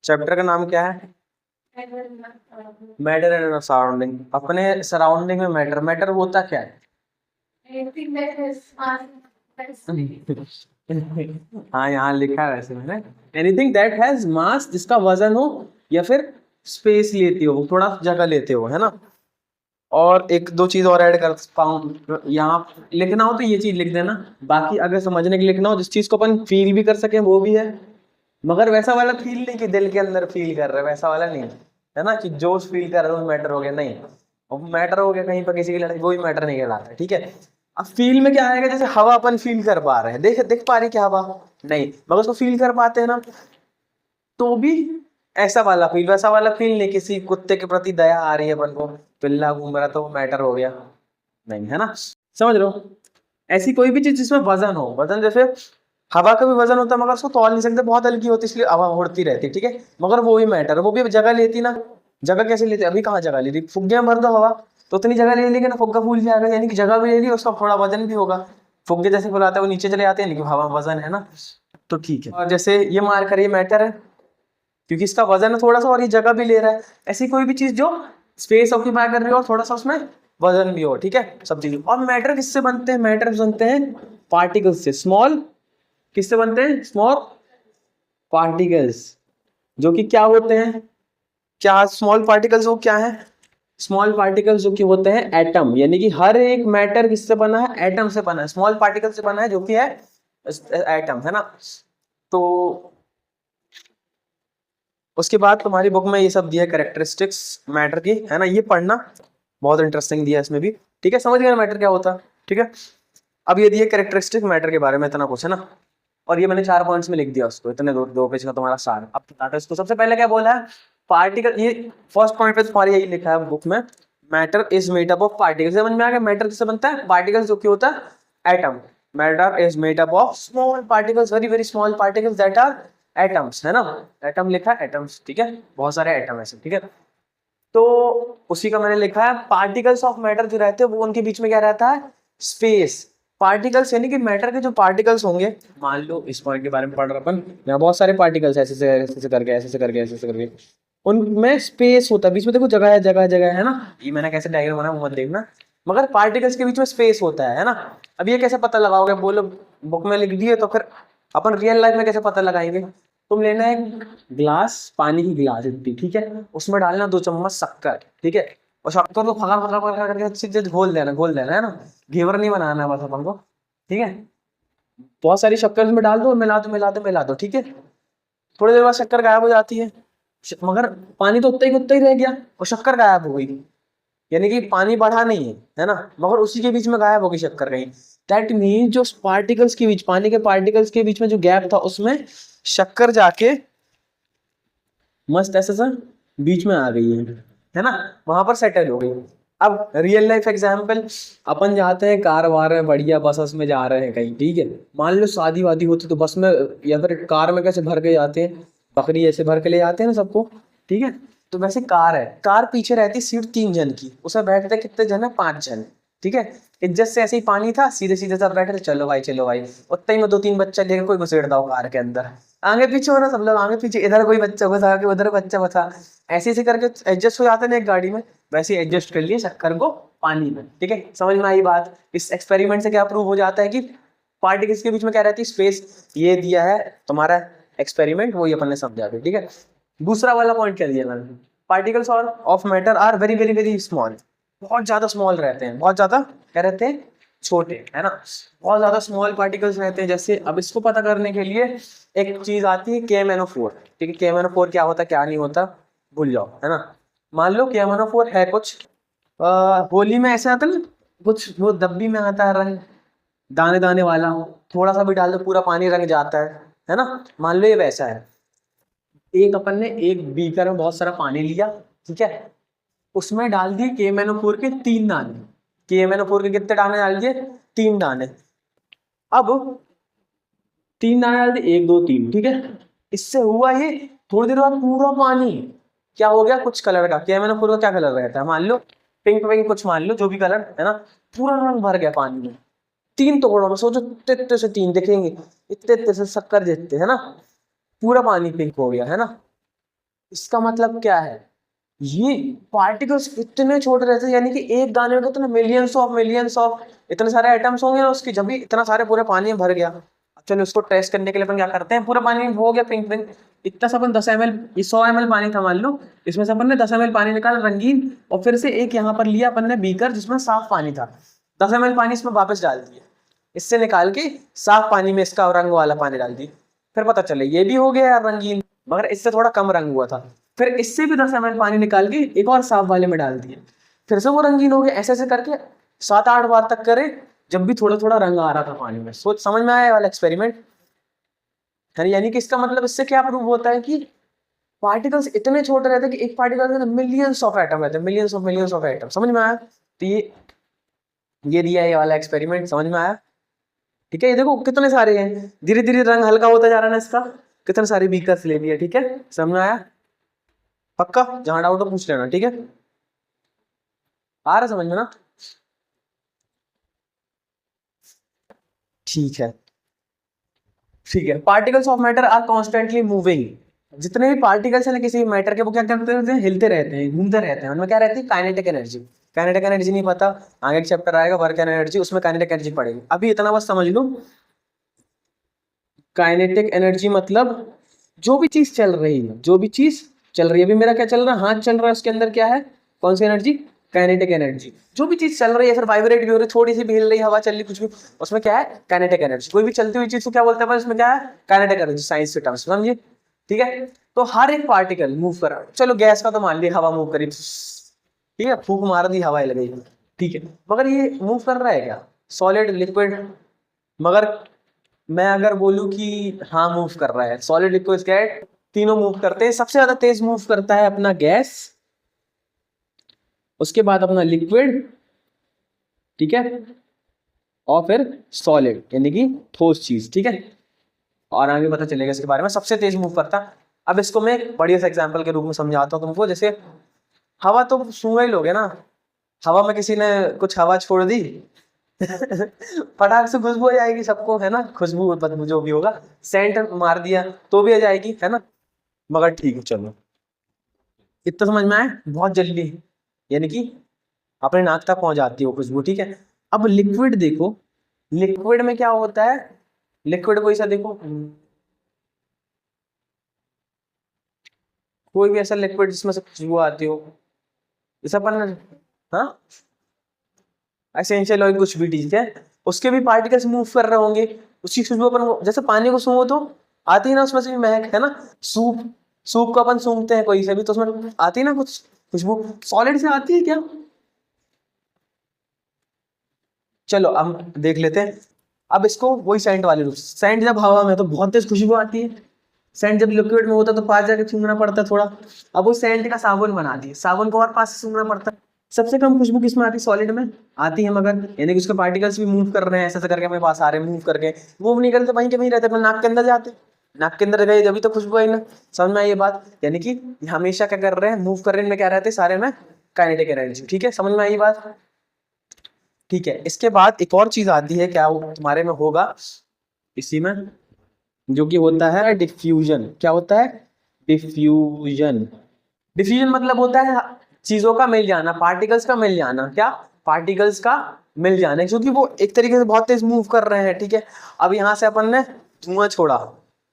Chapter का नाम क्या है? Matter and surrounding. अपने सराउंडिंग में मैटर, मैटर होता क्या है? हाँ यहाँ लिखा है वैसे मैंने, एनीथिंग दैट हैज मास, जिसका वजन हो या फिर स्पेस लेती हो, थोड़ा जगह लेते हो, है ना। और एक दो चीज और ऐड कर पाऊँ, यहाँ लिखना हो तो ये चीज लिख देना। बाकी अगर समझने के लिए लिखना हो, जिस चीज को अपन फील भी कर सके वो भी है, मगर वैसा वाला फील नहीं कि दिल के अंदर फील कर रहे, वैसा वाला नहीं है ना, कि जो फील कर रहे हो मैटर हो गया, नहीं। और मैटर हो गया कहीं पर किसी की लड़ाई, वो भी मैटर नहीं कहलाता, ठीक है। अब फील में क्या आएगा, जैसे हवा अपन फील कर पा रहे हैं, देख पा रहे क्या हवा? नहीं, मगर उसको फील कर पाते हैं ना, तो भी ऐसा वाला फील, वैसा वाला फील नहीं। किसी कुत्ते के प्रति दया आ रही है अपन को, पिल्ला घूम रहा तो वो मैटर हो गया, नहीं, है ना। समझ लो, ऐसी कोई भी चीज जिसमें वजन हो, वजन जैसे हवा का भी वजन होता है, मगर उसको तौल नहीं सकते, बहुत हल्की होती है, इसलिए हवा उड़ती रहती, ठीक है। मगर वो भी मैटर, वो भी जगह लेती ना। जगह कैसे लेती? अभी कहाँ जगह ले रही, फुग्गे में भर दो हवा तो उतनी जगह ले लेगी ना, फुग्गा फूल जाएगा, यानी कि जगह भी ले ली, उसका थोड़ा वजन भी होगा। फुग्गे जैसे फुलाते हैं वो नीचे चले जाते हैं, लेकिन हवा वजन है ना, तो ठीक है। और जैसे ये मार कर, ये मैटर है क्योंकि इसका वजन है थोड़ा सा, और ये जगह भी ले रहा है। ऐसी कोई भी चीज जो स्पेस ऑक्यूपाई कर रही हो और थोड़ा सा उसमें वजन भी हो, ठीक है, सब चीज। और मैटर किससे बनते हैं? मैटर बनते हैं पार्टिकल्स से। स्मॉल किससे बनते हैं? स्मॉल पार्टिकल्स, जो कि क्या होते हैं? क्या स्मॉल पार्टिकल्स वो क्या है? स्मॉल पार्टिकल्स जो कि होते हैं एटम, यानी कि हर एक मैटर किससे बना है? एटम से बना है, स्मॉल पार्टिकल से बना है, जो कि है एटम, है ना। तो उसके बाद तुम्हारी बुक में ये सब दिया है कैरेक्टरिस्टिक्स मैटर की, है ना, ये पढ़ना बहुत इंटरेस्टिंग दिया है इसमें भी, ठीक है। समझ गए मैटर क्या होता है, ठीक है। अब ये दिए कैरेक्टरिस्टिक मैटर के बारे में, इतना कुछ है ना, और ये मैंने 4 पॉइंट्स में लिख दिया उसको, इतने दो पेज का तुम्हारा सार। अब बताते इसको। सबसे पहले क्या बोला है? पार्टिकल, ये फर्स्ट पॉइंट पे तुम्हारी यही लिखा है बुक में, matter is made up of particles. समझ में आ गया मैटर किससे बनता है? पार्टिकल्स, जो कि होता है atom. Matter is made up of small particles, very very small particles that are atoms, है ना। एटम लिखा है, एटम्स, ठीक है, बहुत सारे एटम ऐसे, ठीक है। तो उसी का मैंने लिखा है पार्टिकल्स ऑफ मैटर जो रहते हैं वो, उनके बीच में क्या रहता है? स्पेस। पार्टिकल्स यानी कि मैटर के जो पार्टिकल्स होंगे, मान लो इस पॉइंट के बारे में पढ़ रहा अपन, यहाँ बहुत सारे पार्टिकल्स ऐसे करके, ऐसे करके, ऐसे करके, उनमें स्पेस होता है बीच में। देखो जगह है, जगह जगह है ना, ये मैंने कैसे डायग्राम बनाया वो मत देखना, मगर पार्टिकल्स के बीच में स्पेस होता है ना। अब ये कैसे पता लगाओगे? बोलो, बुक में लिख दिए तो फिर अपन रियल लाइफ में कैसे पता लगाएंगे? तुम लेना है ग्लास, पानी की गिलास इतनी, ठीक है, उसमें डालना 2 चम्मच शक्कर, ठीक है, और शक्कर को फगा फगा फगा करके अच्छी से घोल देना, है ना। घेवर नहीं बनाना है बस अपन को, ठीक है। बहुत सारी शक्कर इसमें डाल दो, मिला दो, ठीक है। थोड़ी देर बाद शक्कर गायब हो जाती है, मगर पानी तो उतना ही रह गया और शक्कर गायब हो गई, यानी कि पानी बढ़ा नहीं है ना, मगर उसी के बीच में गायब हो गई शक्कर कहीं। दैट मीन जो पार्टिकल्स के बीच, पानी के पार्टिकल्स के बीच में जो गैप था, उसमें शक्कर जाके मस्त ऐसा सा बीच में आ गई है ना, वहां पर सेटल हो गई। अब रियल लाइफ एग्जाम्पल, अपन जाते हैं कार वार में, बढ़िया बस में जा रहे हैं कहीं, ठीक है। मान लो शादी वादी होती तो बस में या फिर कार में कैसे भर के जाते हैं, बकरी ऐसे भर के ले जाते हैं ना सबको, ठीक है। तो वैसे कार है, कार पीछे रहती सीट 3 जन की, उसमें बैठते कितने जन है? 5 जन, ठीक है। इज्जत से ऐसे ही पानी था, सीधे सीधे सब बैठे थे, चलो भाई चलो भाई, उतने ही में 2-3 बच्चा लेकर कोई घुसेड़ दो कार के अंदर, आगे पीछे हो ना सब लोग, आगे पीछे, इधर कोई बच्चा बसा के उधर बच्चा बसा, ऐसे ऐसे करके एडजस्ट हो जाते हैं एक गाड़ी में। वैसे एडजस्ट कर लिए शक्कर को पानी में, ठीक है। समझ में आई बात? इस एक्सपेरिमेंट से क्या प्रूव हो जाता है कि पार्टिकल्स के बीच में क्या रहती है? स्पेस। ये दिया है तुम्हारा एक्सपेरिमेंट, वही अपन ने समझा, ठीक है। दूसरा वाला पॉइंट क्या दिया मैंने? पार्टिकल्स और of matter are very very very small, बहुत ज्यादा स्मॉल रहते हैं, बहुत ज्यादा क्या रहते हैं? छोटे, है ना, बहुत ज्यादा स्मॉल पार्टिकल्स रहते हैं। जैसे अब इसको पता करने के लिए एक चीज आती है KMnO4, ठीक है। KMnO4 क्या होता है क्या नहीं होता भूल जाओ, है ना। मान लो KMnO4 है कुछ, होली में ऐसे आता है ना, कुछ वो डब्बी में आता है रंग, दाने दाने वाला, थोड़ा सा भी डाल दो पूरा पानी रंग जाता है ना। मान लो ये वैसा है। एक अपन ने एक बीकर में बहुत सारा पानी लिया, ठीक है, उसमें डाल दिए KMnO4 के 3 दाने। KMnO4 के कितने दाने डाल दिए? 3 दाने। अब 3 दाने डाल दिए, 1 2 3, ठीक है। इससे हुआ ये, थोड़ी देर बाद पूरा पानी क्या हो गया? कुछ कलर का। KMnO4 का क्या कलर रहता है? मान लो पिंक पिंक कुछ, मान लो जो भी कलर है ना, पूरा रंग भर गया पानी में। 3 टुकड़ों में, सोचो इतने इतने से 3 दिखेंगे, इतने इतने से शक्कर जितने, है ना, पूरा पानी पिंक हो गया, है ना। इसका मतलब क्या है, ये पार्टिकल्स इतने छोटे रहते हैं, यानी कि एक दाने में कितने मिलियंस ऑफ इतने सारे एटम्स होंगे ना उसकी, जब भी इतना सारे पूरे पानी में भर गया। अब चलो इसको टेस्ट करने के लिए अपन क्या करते हैं, पूरे पानी में हो गया पिंक पिंक, इतना सा अपन 10 ml, ये 100 ml पानी था मान लो, इसमें से अपन ने 10 ml पानी निकाल रंगीन, और फिर से एक यहाँ पर लिया अपन ने बीकर जिसमें साफ पानी था, 10 ml पानी इसमें वापस डाल दिया, इससे निकाल के साफ पानी में इसका रंग वाला पानी डाल दिया, फिर पता चले ये भी हो गया यार रंगीन, मगर इससे थोड़ा कम रंग हुआ था, फिर इससे भी 10 ml पानी निकाल के एक और साफ वाले में डाल दिया, फिर से वो रंगीन हो गया, ऐसे ऐसे करके 7-8 बार तक करे, जब भी थोड़ा थोड़ा रंग आ रहा था पानी में। सोच समझ में आया ये वाला एक्सपेरिमेंट है, यानी कि इसका मतलब इससे क्या प्रूव होता है कि पार्टिकल्स इतने छोटे रहते हैं कि एक पार्टिकल में मिलियंस ऑफ एटम रहते हैं, मिलियंस ऑफ एटम। समझ में आया? तो ये दिया है ये वाला एक्सपेरिमेंट, समझ में आया? ठीक है, ये देखो कितने सारे हैं, धीरे धीरे रंग हल्का होता जा रहा है ना इसका, कितने सारे बीकर्स ले लिए। ठीक है, समझ में आया? पक्का? जहां डाउट हो पूछ लेना, ठीक है? आ रहा समझ में ना? ठीक है, ठीक है। Particles of matter are constantly moving, जितने भी पार्टिकल्स हैं ना किसी मैटर के, वो क्या करते हैं, हिलते रहते हैं, घूमते रहते हैं, उनमें क्या रहती है, काइनेटिक एनर्जी। काइनेटिक एनर्जी नहीं पता, आगे चैप्टर आएगा वर्क एनर्जी, उसमें काइनेटिक एनर्जी पड़ेगी, अभी इतना बस समझ लो। काइनेटिक एनर्जी मतलब जो भी चीज चल रही है, जो भी चीज चल रही है, अभी मेरा क्या चल रहा है, हाथ चल रहा है, उसके अंदर क्या है, कौन सी एनर्जी, काइनेटिक एनर्जी। जो भी चीज चल रही है, फिर वाइब्रेट भी हो रही है, थोड़ी सी भी हिल रही, हवा चल रही, कुछ भी, उसमें क्या है, काइनेटिक एनर्जी। कोई भी चलती हुई चीज को क्या बोलते हैं, उसमें क्या है, काइनेटिक एनर्जी, साइंस के टर्म्स में, समझिए? ठीक है, तो हर एक पार्टिकल मूव कर रहा है, चलो गैस का तो मान लिया, हवा मूव करी, ठीक है, फूक मार दी, हवा लगी, ठीक है, मगर ये मूव कर रहा है क्या, सॉलिड, लिक्विड? मगर मैं अगर बोलूं कि हाँ मूव कर रहा है, सॉलिड, लिक्विड, गैस, तीनों मूव करते हैं, सबसे ज्यादा तेज मूव करता है अपना गैस, उसके बाद अपना लिक्विड, ठीक है, और फिर सॉलिड यानी कि ठोस चीज, ठीक है, और आगे पता चलेगा इसके बारे में, सबसे तेज मूव करता। अब इसको मैं एक बढ़िया सा एग्जांपल के रूप में समझाता हूँ तुमको, जैसे हवा तो सूंघ ही लोगे ना, हवा में किसी ने कुछ हवा छोड़ दी फटाक से खुशबू आ जाएगी सबको, है ना, खुशबू बदबू जो भी होगा, सेंट मार दिया तो भी आ जाएगी, है ना, मगर ठीक है चलो, इतना समझ में आए, बहुत जल्दी, यानी कि अपने नाक तक पहुंच जाती है वो खुशबू, ठीक है। अब लिक्विड देखो, लिक्विड में क्या होता है, लिक्विड को ऐसा देखो, कोई भी ऐसा लिक्विड जिसमें से खुशबू आती हो, जैसा अपन, हाँ, एसेंशियल ऑयल कुछ भी, ठीक है, उसके भी पार्टिकल्स मूव कर रहे होंगे, उसकी खुशबू अपन, जैसे पानी को सूंघो तो आती है ना उसमें से भी महक, है ना, सूप, सूप को अपन सूंघते हैं कोई से भी, तो उसमें आती है ना कुछ खुशबू, सॉलिड से आती है क्या? चलो हम देख लेते हैं। अब इसको वही सेंट वाले रूप, सेंट जब हवा में तो बहुत तेज खुशबू आती है, सेंट जब लिक्विड में होता है तो पास जाके सूंघना पड़ता है थोड़ा, अब वो सेंट का साबुन बना दिए, साबुन को और पास से सूंघना पड़ता है, सबसे कम खुशबू किसमें आती है, सॉलिड में आती है, मगर यानी कि उसके पार्टिकल्स भी मूव कर रहे हैं, ऐसे ऐसे करके हमारे पास आ रहे हैं, मूव करके, मूव नहीं करते वहीं के वहीं रहते, अपने नाक के अंदर जाते, नाक के अंदर गए जब तो खुशबू आई ना, समझ में आई ये बात? यानी कि हमेशा क्या कर रहे हैं, मूव कर रहे हैं, में क्या रहते हैं सारे में, काइनेटिक एनर्जी, ठीक है, समझ में आई बात? ठीक है, इसके बाद एक और चीज आती है, क्या वो तुम्हारे में होगा इसी में, जो कि होता है डिफ्यूजन। क्या होता है? डिफ्यूजन। डिफ्यूजन मतलब होता है चीजों का मिल जाना, पार्टिकल्स का मिल जाना, क्या, पार्टिकल्स का मिल जाना, क्योंकि वो एक तरीके से बहुत तेज मूव कर रहे हैं, ठीक है। अब यहाँ से अपन ने धुआं छोड़ा,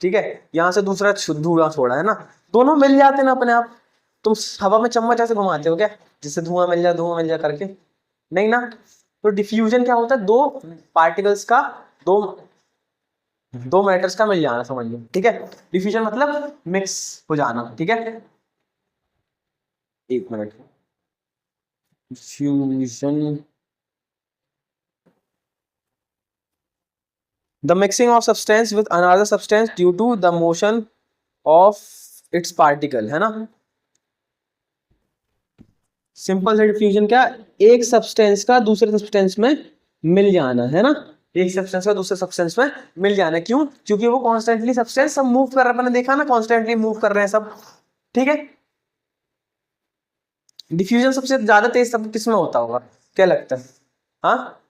ठीक है, यहाँ से दूसरा धुआं छोड़ा, है ना, दोनों मिल जाते हैं ना अपने आप। तुम हवा में चम्मच ऐसे घुमाते हो क्या, जिससे धुआं मिल जाए करके? नहीं ना। तो डिफ्यूजन क्या होता है, दो पार्टिकल्स का, दो दो मैटर्स का मिल जाना, समझ लो, ठीक है। डिफ्यूजन मतलब मिक्स हो जाना, ठीक है। एक minute, diffusion, the mixing of substance with another substance due to the motion of its particle, है ना। सिंपल से डिफ्यूजन क्या, एक सब्सटेंस का दूसरे सब्सटेंस में मिल जाना, है ना, एक सब्सटेंस का दूसरे सब्सटेंस में मिल जाना, क्यों, क्योंकि वो कॉन्स्टेंटली सब्सटेंस सब मूव कर रहे हैं, मैंने देखा ना, कॉन्स्टेंटली मूव कर रहे हैं सब, ठीक है। डिफ्यूजन सबसे ज्यादा तेज सब किस में होता होगा, क्या लगता है? हाँ,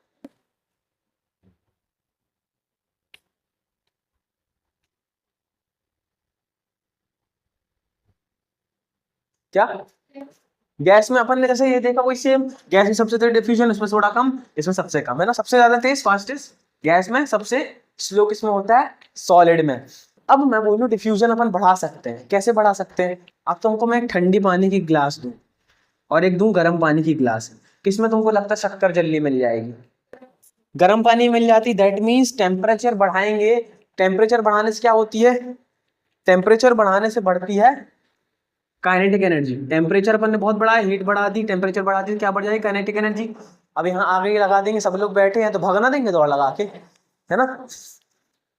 क्या गैस में अपन ने जैसे ये देखा वही सेम, गैस में सबसे तेज डिफ्यूजन, इसमें थोड़ा कम, इसमें सबसे कम, है ना। सबसे ज्यादा तेज फास्टेस्ट गैस में, सबसे स्लो किसमें होता है, सॉलिड में। अब मैं बोलूं डिफ्यूजन अपन बढ़ा सकते हैं, कैसे बढ़ा सकते हैं। अब तुमको मैं एक ठंडी पानी की गिलास दूं और एक दूं गर्म पानी की गिलास, किसमें तुमको लगता है शक्कर जल्दी मिल जाएगी, गर्म पानी मिल जाती। दैट मीन्स टेम्परेचर बढ़ाएंगे, टेम्परेचर बढ़ाने से क्या होती है, टेम्परेचर बढ़ाने से बढ़ती है काइनेटिक एनर्जी। टेम्परेचर अपन ने बहुत बढ़ाया, हीट बढ़ा दी, टेम्परेचर बढ़ा दी, क्या बढ़ जाएगी, काइनेटिक एनर्जी। अब यहाँ आगे लगा देंगे, सब लोग बैठे हैं तो भगना देंगे दौड़ लगा के, है ना।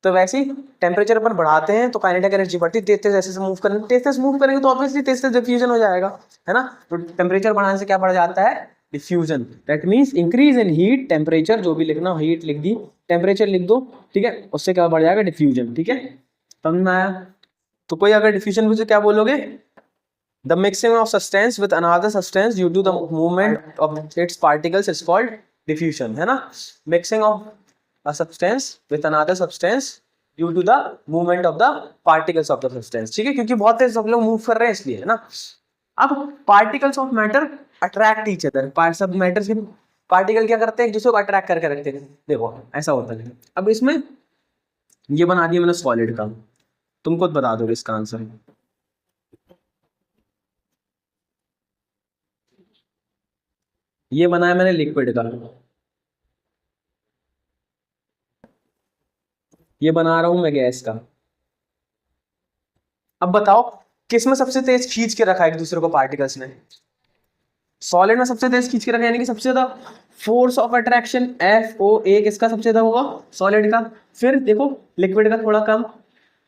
तो वैसे ही टेम्परेचर अपन बढ़ाते हैं तो काइनेटिक एनर्जी बढ़ती है, तेज तेज ऐसे मूव करेंगे, तेज तेज मूव करेंगे तो ऑब्वियसली तेज तेज डिफ्यूजन हो जाएगा, है ना। तो टेम्परेचर बढ़ाने से क्या बढ़ जाता है, diffusion. That means increase in heat, temperature जो भी लिखना हो, हीट लिख दी, टेम्परेचर लिख दो, ठीक है, उससे क्या बढ़ जाएगा, डिफ्यूजन, ठीक है, समझ में आया। तो कोई अगर डिफ्यूजन में से क्या बोलोगे, the mixing of substance with another substance due to the movement of its particles is called diffusion, है ना। mixing of a substance with another substance due to the movement of the particles of the substance, ठीक है, क्योंकि बहुत तेज सब लोग move कर रहे हैं इसलिए, है ना। अब particles of matter attract each other, सब मैटर से पार्टिकल क्या करते हैं, एक दूसरे को अट्रैक्ट करके रखते हैं, देखो ऐसा होता है। अब इसमें ये बना दिया मैंने सॉलिड का, तुम खुद बता दोगे इसका आंसर। ये बनाया मैंने लिक्विड का, ये बना रहा हूं मैं गैस का। अब बताओ किस में सबसे तेज खींच के रखा है एक दूसरे को पार्टिकल्स ने, सॉलिड में सबसे तेज खींच के रखा है, यानी कि सबसे ज्यादा फोर्स ऑफ अट्रैक्शन FOA किसका सबसे ज्यादा होगा, सॉलिड का। फिर देखो लिक्विड का थोड़ा कम,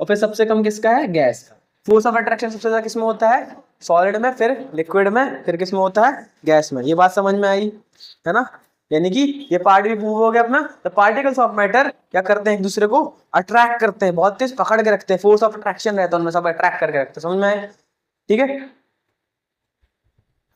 और फिर सबसे कम किसका है, गैस का। फोर्स ऑफ अट्रैक्शन सबसे ज्यादा किसमें होता है, सॉलिड में, फिर लिक्विड में, फिर किसमें होता है, गैस में। ये बात समझ में आई, है ना। यानी कि ये पार्ट भी प्रूव हो गया अपना। द पार्टिकल्स ऑफ मैटर क्या करते हैं, एक दूसरे को अट्रैक्ट करते हैं, बहुत तेज पकड़ के रखते हैं, फोर्स ऑफ अट्रैक्शन रहता है उनमें, सब अट्रैक्ट करके रखते हैं, समझ में आए, ठीक है।